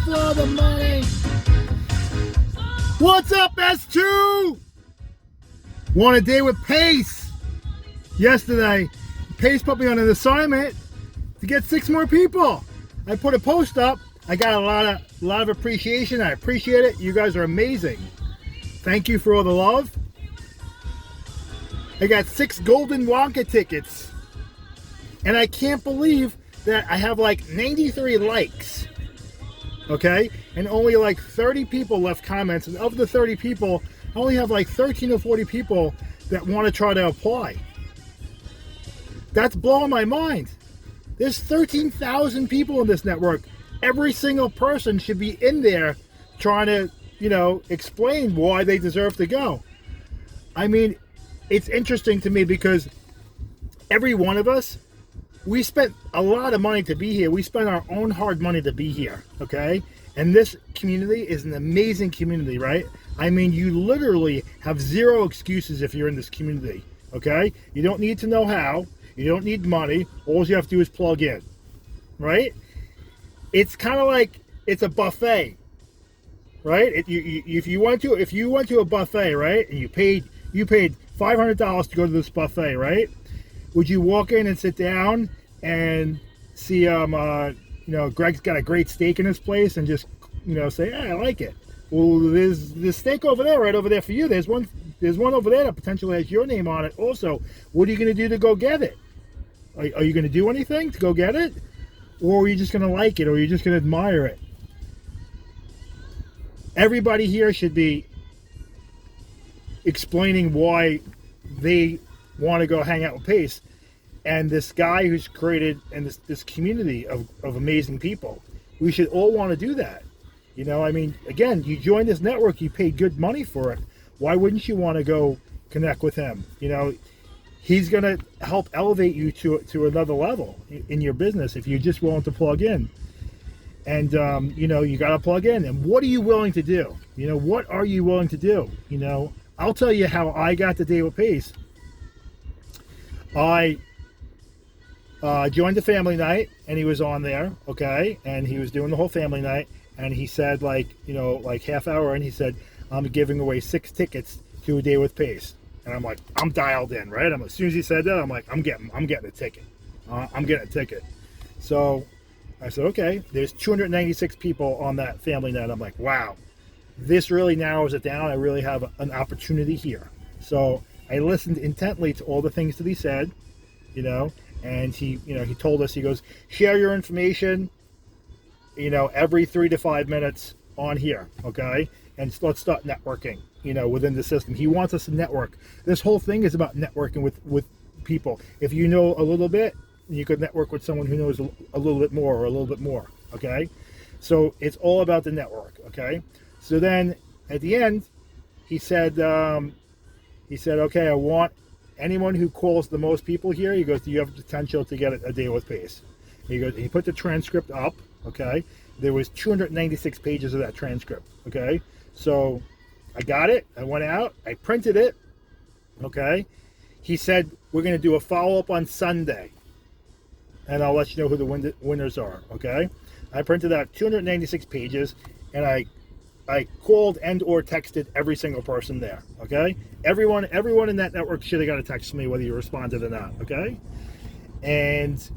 For the money. What's up, S2? Want a day with Pace? Yesterday, Pace put me on an assignment to get 6 more people. I put a post up. I got a lot of appreciation. I appreciate it. You guys are amazing. Thank you for all the love. I got 6 Golden Wonka tickets. And I can't believe that I have like 93 likes. Okay? And only like 30 people left comments. And of the 30 people, I only have like 13 or 40 people that want to try to apply. That's blowing my mind. There's 13,000 people in this network. Every single person should be in there trying to, explain why they deserve to go. I mean, it's interesting to me because every one of us, we spent a lot of money to be here. We spent our own hard money to be here, okay? And this community is an amazing community, right? I mean, you literally have 0 excuses if you're in this community, okay? You don't need to know how. You don't need money. All you have to do is plug in, right? It's kind of like it's a buffet, right? If you went to a buffet, right, and you paid $500 to go to this buffet, right? Would you walk in and sit down and see, Greg's got a great steak in his place and just, say, I like it. Well, there's this steak over there, right over there for you. There's one over there that potentially has your name on it also. What are you going to do to go get it? Are you going to do anything to go get it? Or are you just going to like it? Or are you just going to admire it? Everybody here should be explaining why they want to go hang out with Pace. And this guy who's created and this community of amazing people, we should all want to do that. Again, you joined this network, you paid good money for it. Why wouldn't you want to go connect with him? He's going to help elevate you to another level in your business if you're just willing to plug in. And, you got to plug in. And what are you willing to do? What are you willing to do? I'll tell you how I got the day with Pace. I joined the family night, and he was on there, okay? And he was doing the whole family night, and he said, like half hour, and he said, I'm giving away 6 tickets to a day with Pace. And I'm like, I'm dialed in, right? As soon as he said that, I'm like, I'm getting a ticket. I'm getting a ticket. So I said, okay, there's 296 people on that family night. I'm like, wow, this really narrows it down. I really have an opportunity here. So I listened intently to all the things that he said, and he told us, he goes, share your information, every 3 to 5 minutes on here, okay? And let's start networking, within the system. He wants us to network. This whole thing is about networking with people. If you know a little bit, you could network with someone who knows a little bit more or a little bit more, okay? So it's all about the network, okay? So then at the end, he said, okay, I want anyone who calls the most people here. He goes, do you have potential to get a day with Pace? He goes, he put the transcript up, okay? There was 296 pages of that transcript, okay? So I got it. I went out. I printed it, okay? He said, we're going to do a follow-up on Sunday, and I'll let you know who the winners are, okay? I printed out 296 pages, and I called and or texted every single person there, okay? Everyone in that network should have got a text from me whether you responded or not, okay? And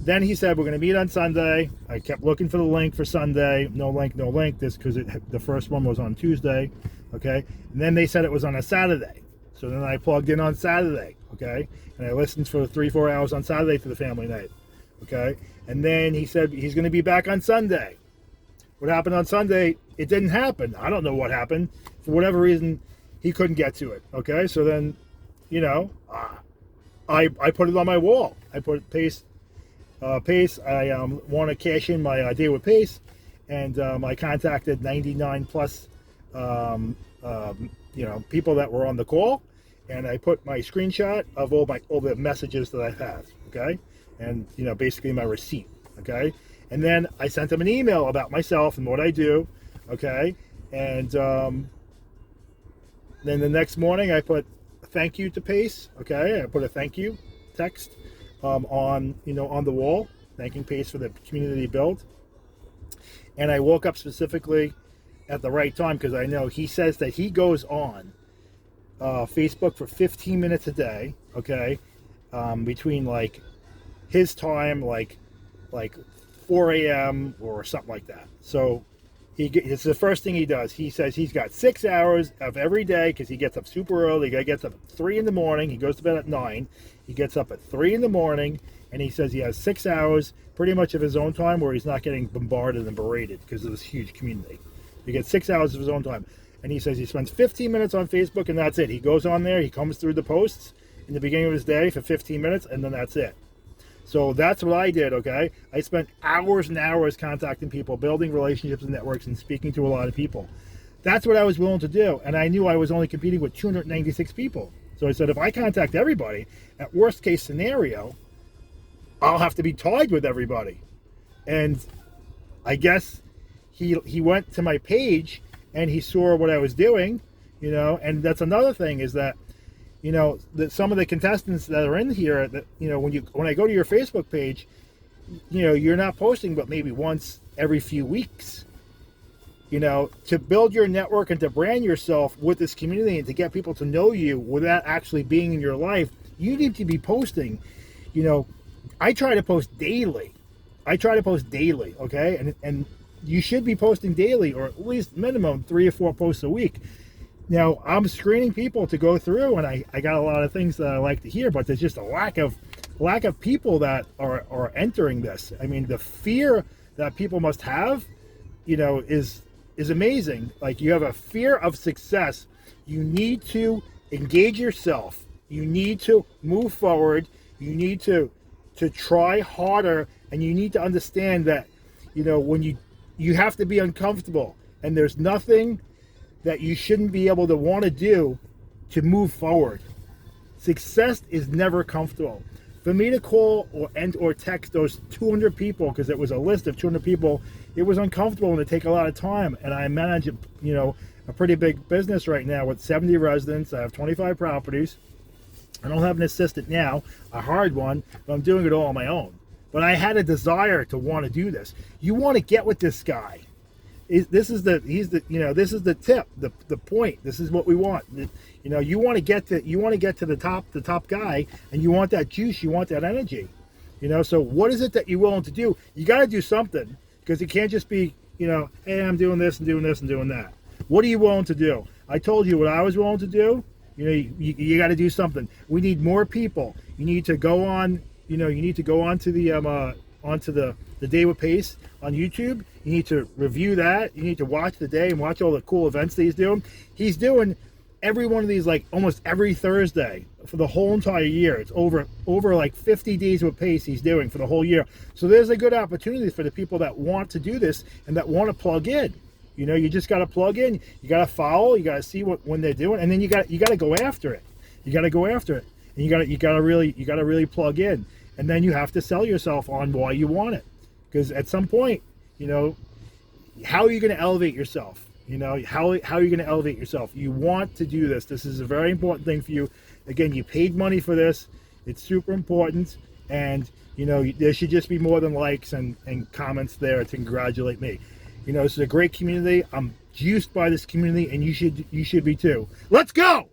then he said, we're going to meet on Sunday. I kept looking for the link for Sunday. No link. This because the first one was on Tuesday, okay? And then they said it was on a Saturday. So then I plugged in on Saturday, okay? And I listened for 3-4 hours on Saturday for the family night, okay? And then he said he's going to be back on Sunday. What happened on Sunday? It didn't happen. I don't know what happened. For whatever reason, he couldn't get to it. Okay, so then, I put it on my wall. I put Pace. I want to cash in my day with Pace, and I contacted 99 plus, people that were on the call, and I put my screenshot of all the messages that I have. Okay, and basically my receipt. Okay. And then I sent them an email about myself and what I do, okay? And then the next morning I put thank you to Pace. Okay, I put a thank you text on on the wall, thanking Pace for the community build. And I woke up specifically at the right time because I know he says that he goes on Facebook for 15 minutes a day. Okay, between like his time, like 4 a.m. or something like that. So it's the first thing he does. He says he's got 6 hours of every day because he gets up super early. He gets up at 3 in the morning. He goes to bed at 9. He gets up at 3 in the morning, and he says he has 6 hours pretty much of his own time where he's not getting bombarded and berated because of this huge community. He gets 6 hours of his own time. And he says he spends 15 minutes on Facebook, and that's it. He goes on there. He comes through the posts in the beginning of his day for 15 minutes, and then that's it. So that's what I did, okay? I spent hours and hours contacting people, building relationships and networks, and speaking to a lot of people. That's what I was willing to do, and I knew I was only competing with 296 people. So I said, if I contact everybody, at worst case scenario, I'll have to be tied with everybody. And I guess he went to my page, and he saw what I was doing, and that's another thing is that, that some of the contestants that are in here, that when I go to your Facebook page, you're not posting but maybe once every few weeks. To build your network and to brand yourself with this community and to get people to know you without actually being in your life, you need to be posting. I try to post daily. Okay, and you should be posting daily, or at least minimum 3 or 4 posts a week. Now, I'm screening people to go through, and I got a lot of things that I like to hear, but there's just a lack of people that are entering this. I mean, the fear that people must have, is amazing. Like, you have a fear of success. You need to engage yourself. You need to move forward. You need to try harder, and you need to understand that, when you have to be uncomfortable, and there's nothing that you shouldn't be able to want to do to move forward. Success is never comfortable. For me to call or text those 200 people, because it was a list of 200 people, it was uncomfortable and it take a lot of time. And I manage, a pretty big business right now with 70 residents. I have 25 properties. I don't have an assistant now, a hard one, but I'm doing it all on my own. But I had a desire to want to do this. You want to get with this guy. This is the tip, the point. This is what we want. You want to get to the top guy, and you want that juice, you want that energy. So what is it that you're willing to do? You got to do something, because it can't just be, hey, I'm doing this and doing this and doing that. What are you willing to do? I told you what I was willing to do. You got to do something. We need more people. You need to go on. You need to go onto the Day with Pace on YouTube. You need to review that. You need to watch the day and watch all the cool events that he's doing. He's doing every one of these like almost every Thursday for the whole entire year. It's over like 50 Days with Pace he's doing for the whole year. So there's a good opportunity for the people that want to do this and that want to plug in. You just got to plug in. You got to follow. You got to see when they're doing, and then you got to go after it. You got to go after it, and you got to really plug in. And then you have to sell yourself on why you want it. Because at some point, how are you going to elevate yourself? How are you going to elevate yourself? You want to do this. This is a very important thing for you. Again, you paid money for this. It's super important. And, there should just be more than likes and comments there to congratulate me. This is a great community. I'm juiced by this community, and you should be too. Let's go!